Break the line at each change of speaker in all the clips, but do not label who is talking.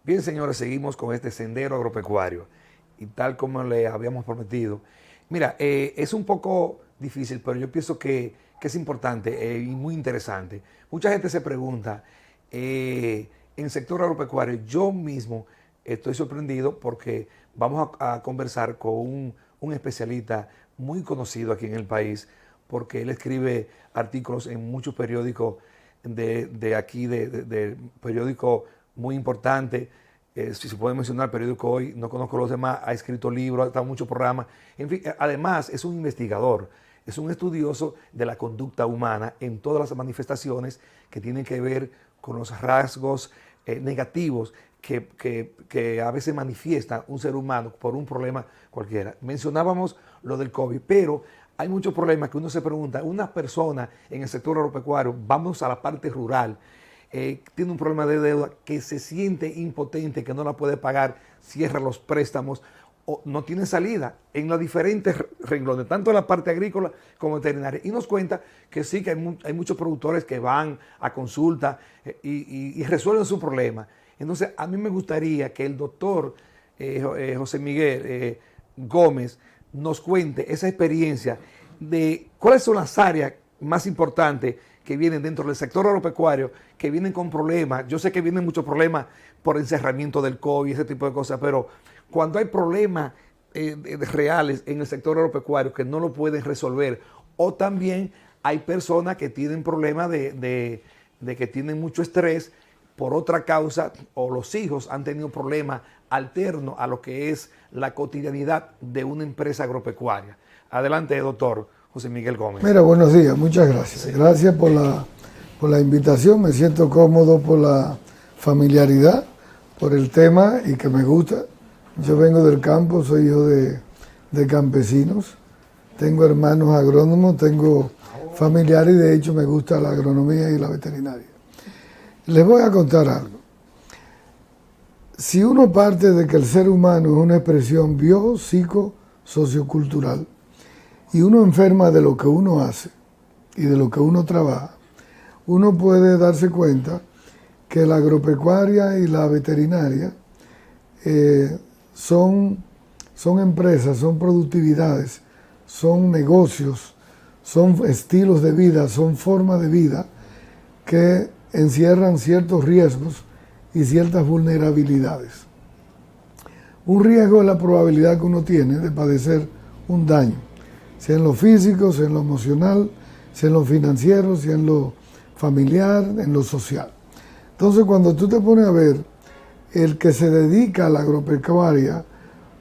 Bien, señores, seguimos con este sendero agropecuario y tal como le habíamos prometido. Mira, es un poco difícil, pero yo pienso que es importante y muy interesante. Mucha gente se pregunta, en el sector agropecuario, yo mismo estoy sorprendido porque vamos a conversar con un especialista muy conocido aquí en el país, porque él escribe artículos en muchos periódicos de aquí, de periódicos muy importantes. Si se puede mencionar, el periódico Hoy, no conozco los demás, ha escrito libros, ha estado en muchos programas. En fin, además es un investigador, es un estudioso de la conducta humana en todas las manifestaciones que tienen que ver con los rasgos negativos que a veces manifiesta un ser humano por un problema cualquiera. Mencionábamos lo del COVID, pero hay muchos problemas que uno se pregunta, una persona en el sector agropecuario, vamos a la parte rural, tiene un problema de deuda que se siente impotente, que no la puede pagar, cierra los préstamos o no tiene salida en los diferentes renglones, tanto en la parte agrícola como veterinaria. Y nos cuenta que sí, que hay muchos productores que van a consulta y resuelven su problema. Entonces, a mí me gustaría que el doctor José Miguel Gómez nos cuente esa experiencia de cuáles son las áreas más importantes que vienen dentro del sector agropecuario, que vienen con problemas. Yo sé que vienen muchos problemas por encerramiento del COVID, ese tipo de cosas, pero cuando hay problemas reales en el sector agropecuario que no lo pueden resolver, o también hay personas que tienen problemas de que tienen mucho estrés por otra causa, o los hijos han tenido problemas alternos a lo que es la cotidianidad de una empresa agropecuaria. Adelante, doctor José Miguel Gómez.
Mira, buenos días, muchas gracias. Sí. Gracias por la invitación, me siento cómodo por la familiaridad, por el tema y que me gusta. Yo vengo del campo, soy hijo de campesinos, tengo hermanos agrónomos, tengo familiares y de hecho me gusta la agronomía y la veterinaria. Les voy a contar algo. Si uno parte de que el ser humano es una expresión bio, psico, sociocultural, y uno enferma de lo que uno hace y de lo que uno trabaja, uno puede darse cuenta que la agropecuaria y la veterinaria son empresas, son productividades, son negocios, son estilos de vida, son formas de vida que encierran ciertos riesgos y ciertas vulnerabilidades. Un riesgo es la probabilidad que uno tiene de padecer un daño, sea en lo físico, sea en lo emocional, sea en lo financiero, sea en lo familiar, en lo social. Entonces, cuando tú te pones a ver, el que se dedica a la agropecuaria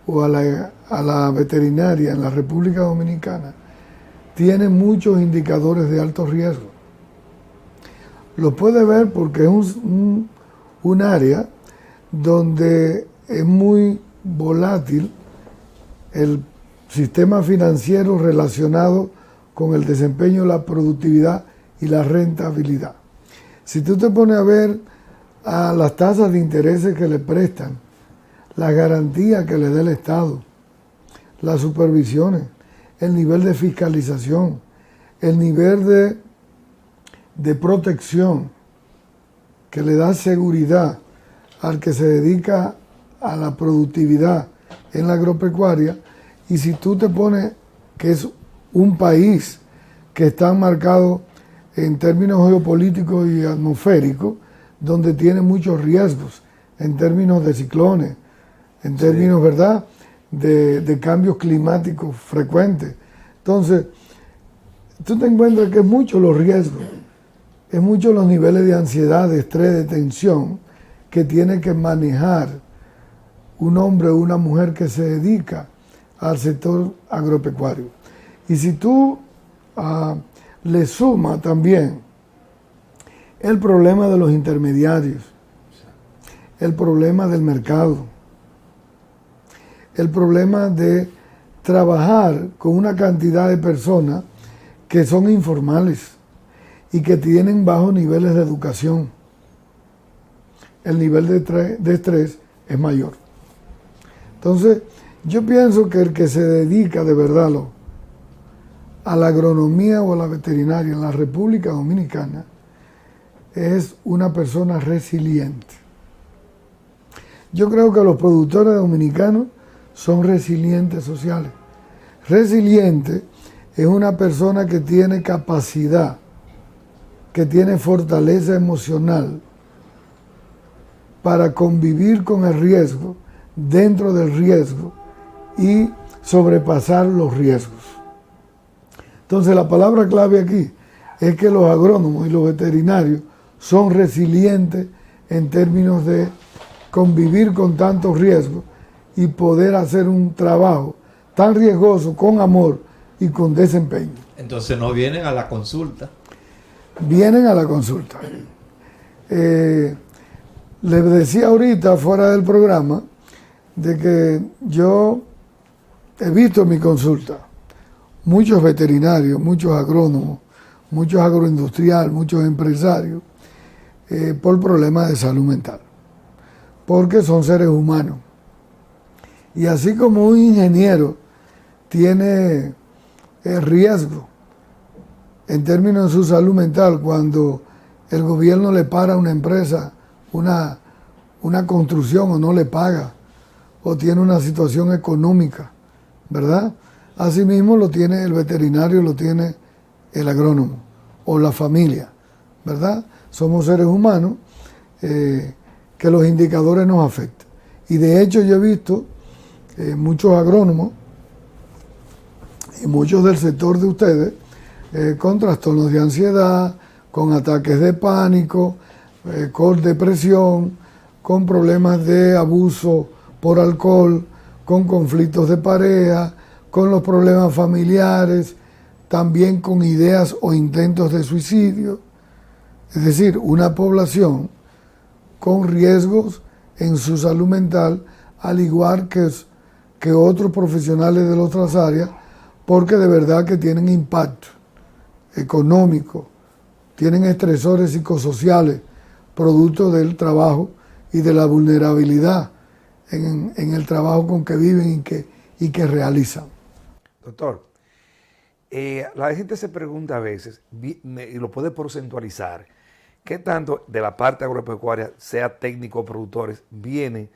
o a la veterinaria en la República Dominicana tiene muchos indicadores de alto riesgo. Lo puede ver porque es un área donde es muy volátil el sistema financiero relacionado con el desempeño, la productividad y la rentabilidad. Si tú te pones a ver a las tasas de intereses que le prestan, la garantía que le da el Estado, las supervisiones, el nivel de fiscalización, el nivel de protección que le da seguridad al que se dedica a la productividad en la agropecuaria, y si tú te pones que es un país que está marcado en términos geopolíticos y atmosféricos, donde tiene muchos riesgos en términos de ciclones, en términos, ¿verdad?, de cambios climáticos frecuentes. Entonces, tú te encuentras que es mucho los riesgos, es mucho los niveles de ansiedad, de estrés, de tensión que tiene que manejar un hombre o una mujer que se dedica al sector agropecuario. Y si tú le sumas también el problema de los intermediarios, el problema del mercado, el problema de trabajar con una cantidad de personas que son informales y que tienen bajos niveles de educación, el nivel de estrés es mayor. Entonces, yo pienso que el que se dedica de verdad a la agronomía o a la veterinaria en la República Dominicana es una persona resiliente. Yo creo que los productores dominicanos son resilientes sociales. Resiliente es una persona que tiene capacidad, que tiene fortaleza emocional para convivir con el riesgo, dentro del riesgo y sobrepasar los riesgos. Entonces la palabra clave aquí es que los agrónomos y los veterinarios son resilientes en términos de convivir con tantos riesgos y poder hacer un trabajo tan riesgoso con amor y con desempeño.
Entonces no vienen a la consulta.
Vienen a la consulta. Les decía ahorita fuera del programa de que yo he visto en mi consulta muchos veterinarios, muchos agrónomos, muchos agroindustriales, muchos empresarios por problemas de salud mental, porque son seres humanos. Y así como un ingeniero tiene riesgo en términos de su salud mental cuando el gobierno le para a una empresa una construcción o no le paga o tiene una situación económica, ¿verdad? Asimismo lo tiene el veterinario, lo tiene el agrónomo o la familia, ¿verdad? Somos seres humanos que los indicadores nos afectan. Y de hecho yo he visto muchos agrónomos y muchos del sector de ustedes con trastornos de ansiedad, con ataques de pánico, con depresión, con problemas de abuso por alcohol, con conflictos de pareja, con los problemas familiares, también con ideas o intentos de suicidio. Es decir, una población con riesgos en su salud mental, al igual que otros profesionales de las otras áreas, porque de verdad que tienen impacto económico, tienen estresores psicosociales, producto del trabajo y de la vulnerabilidad en el trabajo con que viven y que realizan.
Doctor, la gente se pregunta a veces, y lo puede porcentualizar, ¿qué tanto de la parte agropecuaria, sea técnico o productores, vienen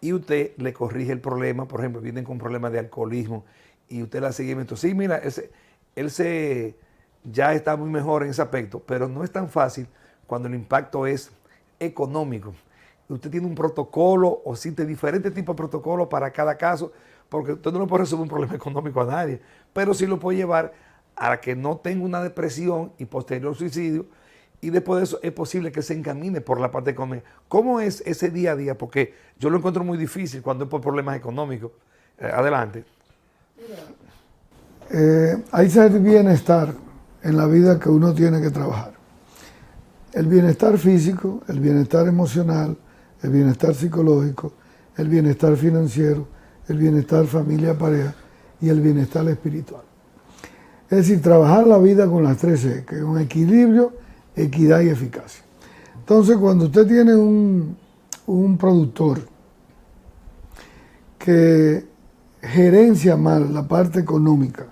y usted le corrige el problema? Por ejemplo, vienen con problemas de alcoholismo y usted le hace seguimiento. Sí, mira, él ya está muy mejor en ese aspecto, pero no es tan fácil cuando el impacto es económico. Usted tiene un protocolo o existe diferentes tipos de protocolos para cada caso, porque usted no le puede resolver un problema económico a nadie, pero sí lo puede llevar a que no tenga una depresión y posterior suicidio, y después de eso es posible que se encamine por la parte económica. ¿Cómo es ese día a día? Porque yo lo encuentro muy difícil cuando es por problemas económicos. Adelante.
Hay ser bienestar en la vida que uno tiene que trabajar. El bienestar físico, el bienestar emocional, el bienestar psicológico, el bienestar financiero, el bienestar familia, pareja y el bienestar espiritual. Es decir, trabajar la vida con las 3 E, que es un equilibrio, equidad y eficacia. Entonces, cuando usted tiene un productor que gerencia mal la parte económica,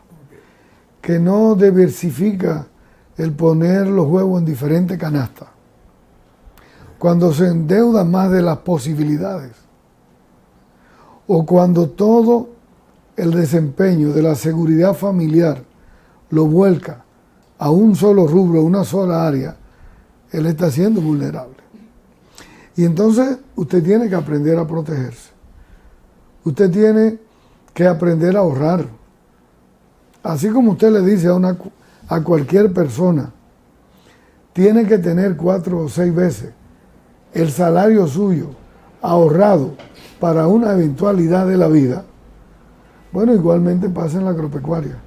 que no diversifica el poner los huevos en diferentes canastas, cuando se endeuda más de las posibilidades, o cuando todo el desempeño de la seguridad familiar lo vuelca a un solo rubro, a una sola área, él está siendo vulnerable. Y entonces usted tiene que aprender a protegerse. Usted tiene que aprender a ahorrar. Así como usted le dice a cualquier persona, tiene que tener 4 o 6 veces el salario suyo ahorrado para una eventualidad de la vida. Bueno, igualmente pasa en la agropecuaria.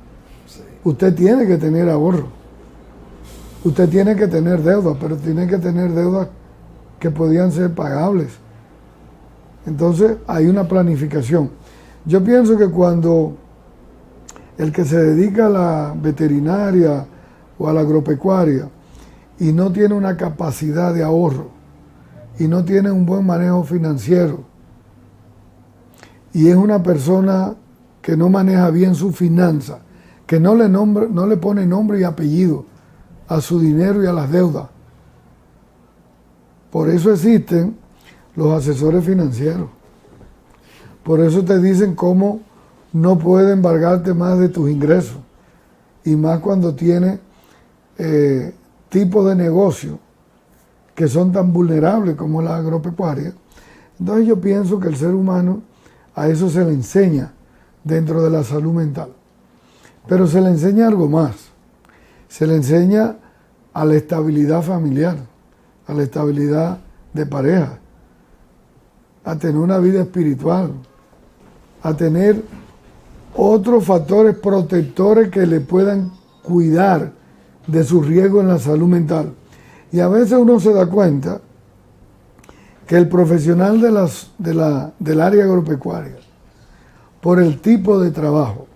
Sí. Usted tiene que tener ahorro. Usted tiene que tener deudas, pero tiene que tener deudas que podían ser pagables. Entonces hay una planificación. Yo pienso que cuando el que se dedica a la veterinaria o a la agropecuaria y no tiene una capacidad de ahorro y no tiene un buen manejo financiero y es una persona que no maneja bien su finanza, que no le pone nombre y apellido a su dinero y a las deudas. Por eso existen los asesores financieros. Por eso te dicen cómo no puede embargarte más de tus ingresos. Y más cuando tienes tipos de negocio que son tan vulnerables como la agropecuaria. Entonces yo pienso que el ser humano a eso se le enseña dentro de la salud mental. Pero se le enseña algo más. Se le enseña a la estabilidad familiar, a la estabilidad de pareja, a tener una vida espiritual, a tener otros factores protectores que le puedan cuidar de su riesgo en la salud mental. Y a veces uno se da cuenta que el profesional del área agropecuaria, por el tipo de trabajo,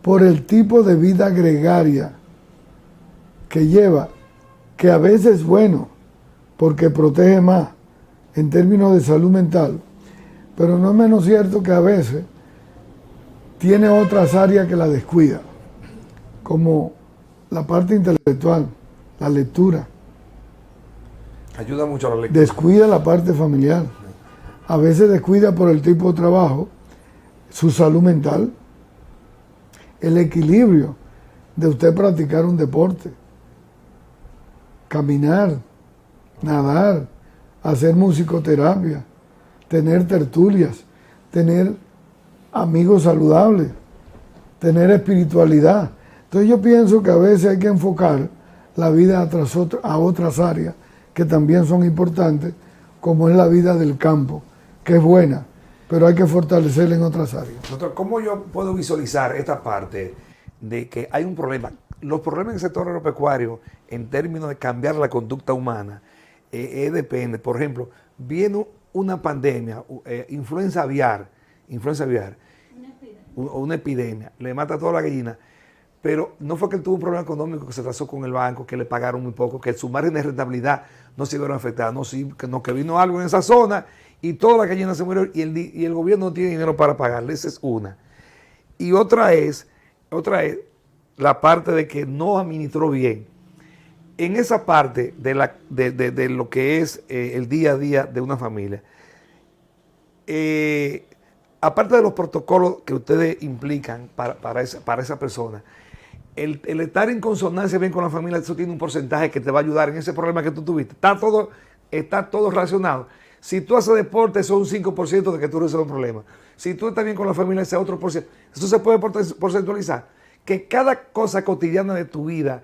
por el tipo de vida gregaria que lleva, que a veces es bueno, porque protege más en términos de salud mental, pero no es menos cierto que a veces tiene otras áreas que la descuida, como la parte intelectual, la lectura.
Ayuda mucho a la lectura.
Descuida la parte familiar. A veces descuida por el tipo de trabajo su salud mental, el equilibrio de usted practicar un deporte, caminar, nadar, hacer musicoterapia, tener tertulias, tener amigos saludables, tener espiritualidad. Entonces yo pienso que a veces hay que enfocar la vida a otras áreas que también son importantes, como es la vida del campo, que es buena, pero hay que fortalecerla en otras áreas.
Doctor, ¿cómo yo puedo visualizar esta parte de que hay un problema? Los problemas en el sector agropecuario, en términos de cambiar la conducta humana, depende. Por ejemplo, viene una pandemia, influenza aviar, una epidemia, le mata a toda la gallina, pero no fue que él tuvo un problema económico que se trazó con el banco, que le pagaron muy poco, que su margen de rentabilidad no se vieron afectadas, no, sí, que vino algo en esa zona y toda la gallina se murió y el gobierno no tiene dinero para pagarle. Esa es una. Y otra es la parte de que no administró bien. En esa parte de lo que es el día a día de una familia, aparte de los protocolos que ustedes implican para esa persona, el estar en consonancia bien con la familia, eso tiene un porcentaje que te va a ayudar en ese problema que tú tuviste. Está todo relacionado. Si tú haces deporte, eso es un 5% de que tú resuelves un problema. Si tú estás bien con la familia, ese es otro por ciento. Eso se puede porcentualizar. Que cada cosa cotidiana de tu vida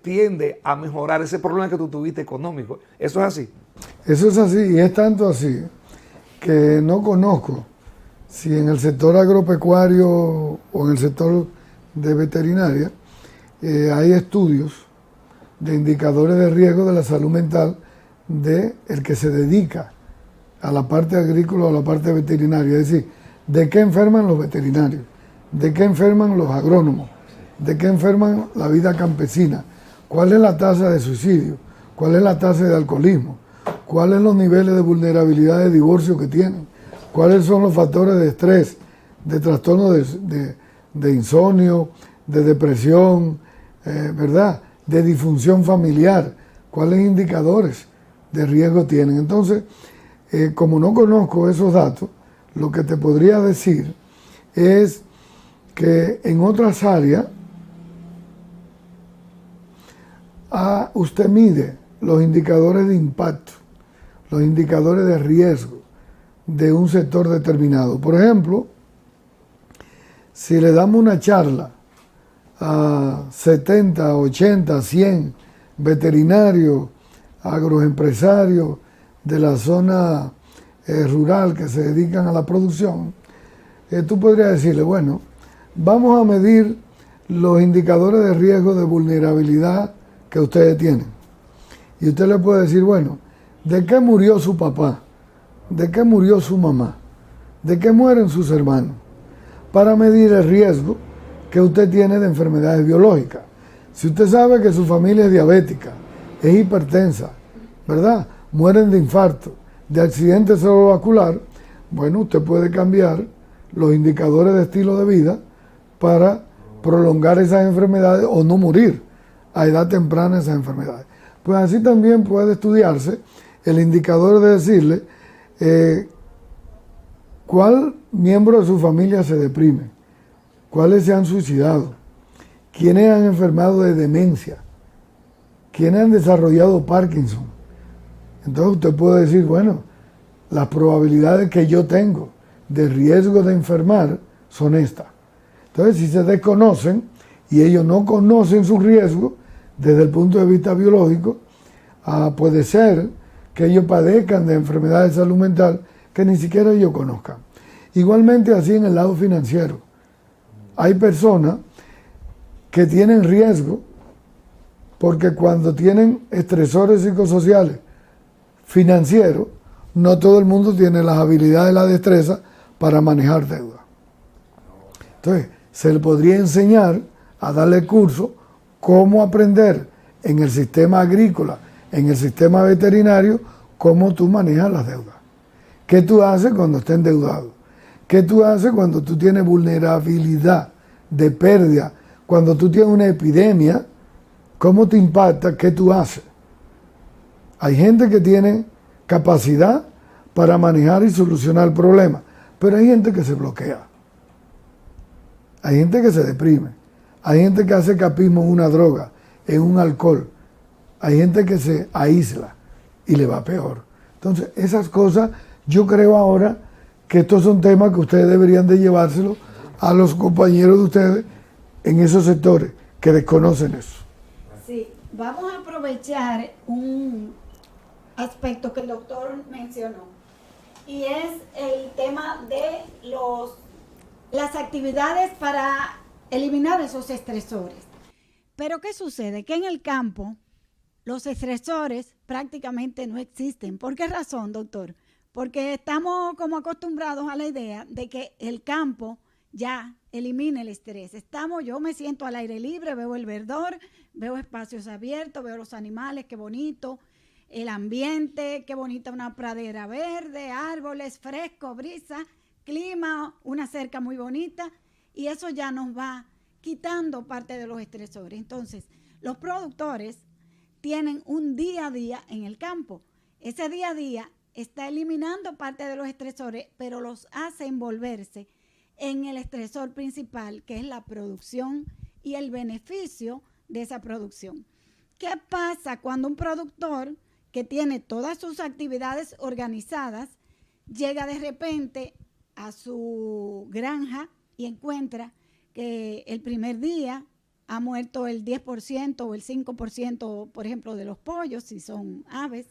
tiende a mejorar ese problema que tú tuviste económico. ¿Eso es así?
Eso es así, y es tanto así que no conozco si en el sector agropecuario o en el sector de veterinaria hay estudios de indicadores de riesgo de la salud mental de el que se dedica a la parte agrícola o a la parte veterinaria. Es decir, ¿de qué enferman los veterinarios? ¿De qué enferman los agrónomos? ¿De qué enferman la vida campesina? ¿Cuál es la tasa de suicidio? ¿Cuál es la tasa de alcoholismo? ¿Cuáles son los niveles de vulnerabilidad de divorcio que tienen? ¿Cuáles son los factores de estrés, de trastorno de insomnio, de depresión, ¿verdad? De disfunción familiar? ¿Cuáles indicadores de riesgo tienen? Entonces, como no conozco esos datos, lo que te podría decir es que en otras áreas usted mide los indicadores de impacto, los indicadores de riesgo de un sector determinado. Por ejemplo, si le damos una charla a 70, 80, 100 veterinarios, agroempresarios de la zona rural que se dedican a la producción, tú podrías decirle, bueno, vamos a medir los indicadores de riesgo de vulnerabilidad que ustedes tienen. Y usted le puede decir, bueno, ¿de qué murió su papá? ¿De qué murió su mamá? ¿De qué mueren sus hermanos? Para medir el riesgo que usted tiene de enfermedades biológicas. Si usted sabe que su familia es diabética, es hipertensa, ¿verdad? Mueren de infarto, de accidente cerebrovascular, bueno, usted puede cambiar los indicadores de estilo de vida para prolongar esas enfermedades o no morir a edad temprana esas enfermedades. Pues así también puede estudiarse el indicador de decirle cuál miembro de su familia se deprime, cuáles se han suicidado, quiénes han enfermado de demencia, quiénes han desarrollado Parkinson. Entonces usted puede decir, bueno, las probabilidades que yo tengo de riesgo de enfermar son estas. Entonces, si se desconocen y ellos no conocen su riesgo desde el punto de vista biológico, puede ser que ellos padezcan de enfermedades de salud mental que ni siquiera ellos conozcan. Igualmente así en el lado financiero. Hay personas que tienen riesgo porque cuando tienen estresores psicosociales financieros, no todo el mundo tiene las habilidades y la destreza para manejar deuda. Entonces, se le podría enseñar a darle curso cómo aprender en el sistema agrícola, en el sistema veterinario, cómo tú manejas las deudas. ¿Qué tú haces cuando estás endeudado? ¿Qué tú haces cuando tú tienes vulnerabilidad de pérdida? Cuando tú tienes una epidemia, ¿cómo te impacta? ¿Qué tú haces? Hay gente que tiene capacidad para manejar y solucionar el problema, pero hay gente que se bloquea. Hay gente que se deprime. Hay gente que hace capismo en una droga, en un alcohol. Hay gente que se aísla y le va peor. Entonces, esas cosas, yo creo ahora que estos son temas que ustedes deberían de llevárselo a los compañeros de ustedes en esos sectores que desconocen eso.
Sí, vamos a aprovechar un aspecto que el doctor mencionó y es el tema de las actividades para eliminar esos estresores. Pero ¿qué sucede? Que en el campo los estresores prácticamente no existen. ¿Por qué razón, doctor? Porque estamos como acostumbrados a la idea de que el campo ya elimina el estrés. Yo me siento al aire libre, veo el verdor, veo espacios abiertos, veo los animales, qué bonito, el ambiente, qué bonita una pradera verde, árboles frescos, brisa, clima, una cerca muy bonita, y eso ya nos va quitando parte de los estresores. Entonces, los productores tienen un día a día en el campo. Ese día a día está eliminando parte de los estresores, pero los hace envolverse en el estresor principal, que es la producción y el beneficio de esa producción. ¿Qué pasa cuando un productor que tiene todas sus actividades organizadas llega de repente a su granja y encuentra que el primer día ha muerto el 10% o el 5%, por ejemplo, de los pollos, si son aves?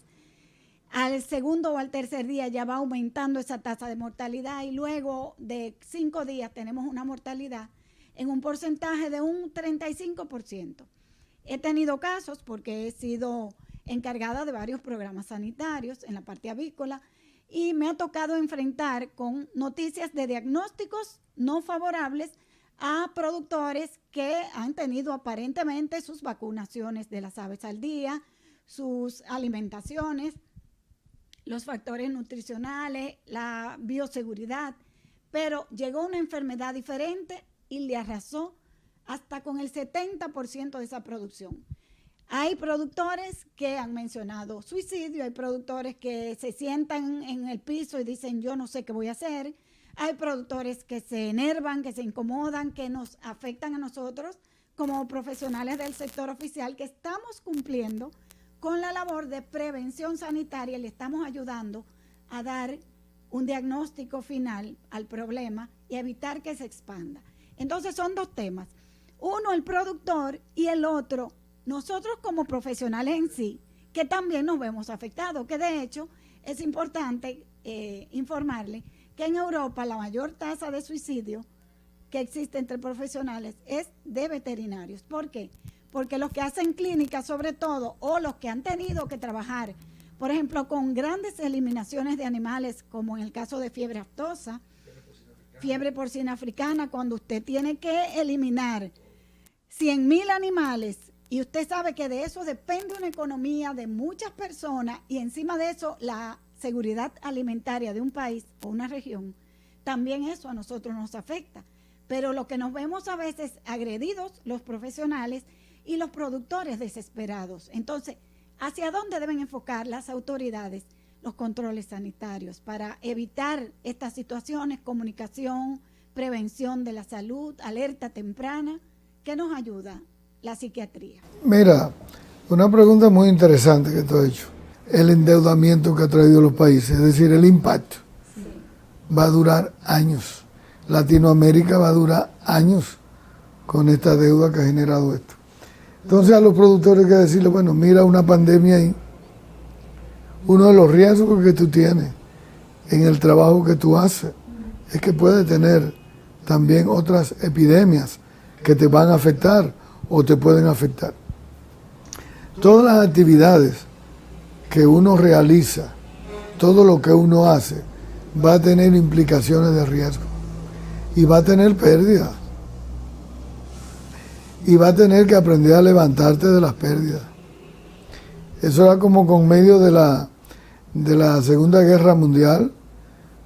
Al segundo o al tercer día ya va aumentando esa tasa de mortalidad y luego de 5 días tenemos una mortalidad en un porcentaje de un 35%. He tenido casos porque he sido encargada de varios programas sanitarios en la parte avícola y me ha tocado enfrentar con noticias de diagnósticos no favorables a productores que han tenido aparentemente sus vacunaciones de las aves al día, sus alimentaciones, los factores nutricionales, la bioseguridad, pero llegó una enfermedad diferente y le arrasó hasta con el 70% de esa producción. Hay productores que han mencionado suicidio, hay productores que se sientan en el piso y dicen yo no sé qué voy a hacer, hay productores que se enervan, que se incomodan, que nos afectan a nosotros como profesionales del sector oficial que estamos cumpliendo con la labor de prevención sanitaria, le estamos ayudando a dar un diagnóstico final al problema y evitar que se expanda. Entonces son dos temas. Uno, el productor, y el otro, nosotros como profesionales en sí, que también nos vemos afectados, que de hecho es importante informarle que en Europa la mayor tasa de suicidio que existe entre profesionales es de veterinarios. ¿Por qué? Porque los que hacen clínica sobre todo, o los que han tenido que trabajar, por ejemplo, con grandes eliminaciones de animales, como en el caso de fiebre aftosa, fiebre porcina africana, cuando usted tiene que eliminar 100,000 animales, y usted sabe que de eso depende una economía de muchas personas, y encima de eso la seguridad alimentaria de un país o una región, también eso a nosotros nos afecta. Pero lo que nos vemos a veces agredidos, los profesionales, y los productores desesperados. Entonces, ¿hacia dónde deben enfocar las autoridades los controles sanitarios para evitar estas situaciones? Comunicación, prevención de la salud, alerta temprana. ¿Qué nos ayuda la psiquiatría?
Mira, una pregunta muy interesante que tú has hecho. El endeudamiento que ha traído los países, es decir, el impacto, va a durar años. Latinoamérica va a durar años con esta deuda que ha generado esto. Entonces a los productores hay que decirles, bueno, mira una pandemia ahí. Uno de los riesgos que tú tienes en el trabajo que tú haces es que puedes tener también otras epidemias que te van a afectar o te pueden afectar. Todas las actividades que uno realiza, todo lo que uno hace, va a tener implicaciones de riesgo y va a tener pérdidas. Y va a tener que aprender a levantarte de las pérdidas. Eso era como con medio de la Segunda Guerra Mundial,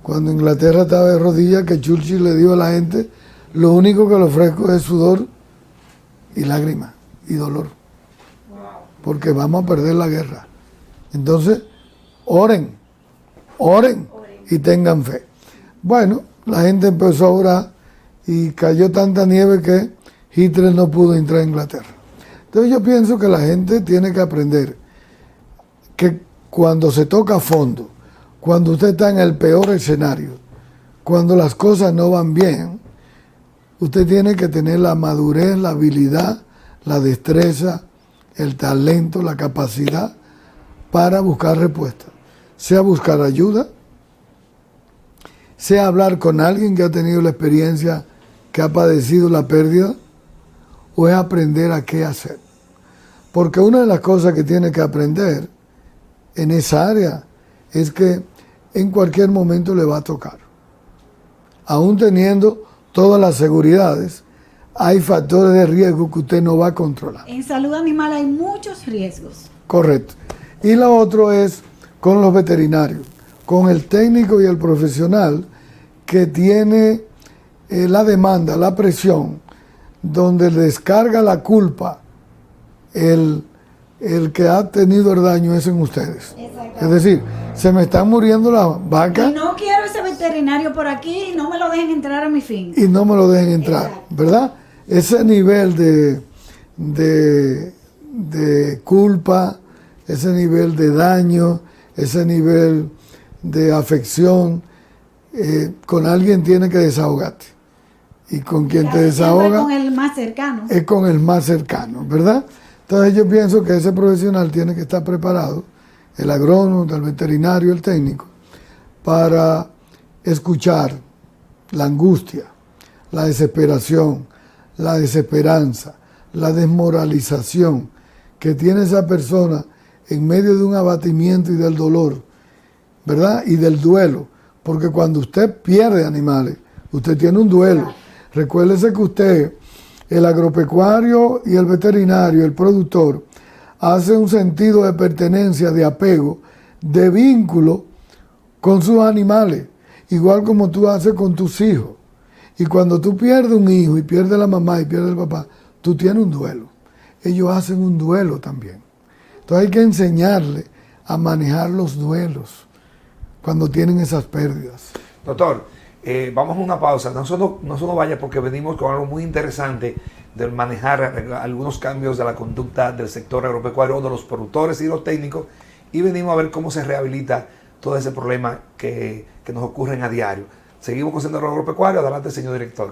cuando Inglaterra estaba de rodillas, que Churchill le dijo a la gente, lo único que le ofrezco es sudor y lágrimas y dolor, porque vamos a perder la guerra. Entonces, oren y tengan fe. Bueno, la gente empezó a orar y cayó tanta nieve que Hitler no pudo entrar a Inglaterra. Entonces yo pienso que la gente tiene que aprender que cuando se toca a fondo, cuando usted está en el peor escenario, cuando las cosas no van bien, usted tiene que tener la madurez, la habilidad, la destreza, el talento, la capacidad para buscar respuestas. Sea buscar ayuda, sea hablar con alguien que ha tenido la experiencia, que ha padecido la pérdida, o es aprender a qué hacer. Porque una de las cosas que tiene que aprender en esa área es que en cualquier momento le va a tocar. Aún teniendo todas las seguridades, hay factores de riesgo que usted no va a controlar.
En salud animal hay muchos riesgos.
Correcto. Y lo otro es con los veterinarios, con el técnico y el profesional que tiene la demanda, la presión, donde descarga la culpa el que ha tenido el daño es en ustedes. Es decir, se me están muriendo las vacas.
Y no quiero ese veterinario por aquí y no me lo dejen entrar a mi fin.
Y no me lo dejen entrar, ¿verdad? Ese nivel de culpa, ese nivel de daño, ese nivel de afección, con alguien tiene que desahogarte. Y con quien te desahoga
con el más cercano.
Es con el más cercano, ¿verdad? Entonces yo pienso que ese profesional tiene que estar preparado, el agrónomo, el veterinario, el técnico, para escuchar la angustia, la desesperación, la desesperanza, la desmoralización que tiene esa persona en medio de un abatimiento y del dolor, ¿verdad? Y del duelo, porque cuando usted pierde animales, usted tiene un duelo. Recuérdese que usted, el agropecuario y el veterinario, el productor, hace un sentido de pertenencia, de apego, de vínculo con sus animales, igual como tú haces con tus hijos. Y cuando tú pierdes un hijo y pierdes la mamá y pierdes el papá, tú tienes un duelo. Ellos hacen un duelo también. Entonces hay que enseñarle a manejar los duelos cuando tienen esas pérdidas.
Doctor, vamos a una pausa. No solo vaya porque venimos con algo muy interesante de manejar algunos cambios de la conducta del sector agropecuario, de los productores y los técnicos, y venimos a ver cómo se rehabilita todo ese problema que nos ocurren a diario. Seguimos con el sector agropecuario. Adelante, señor director.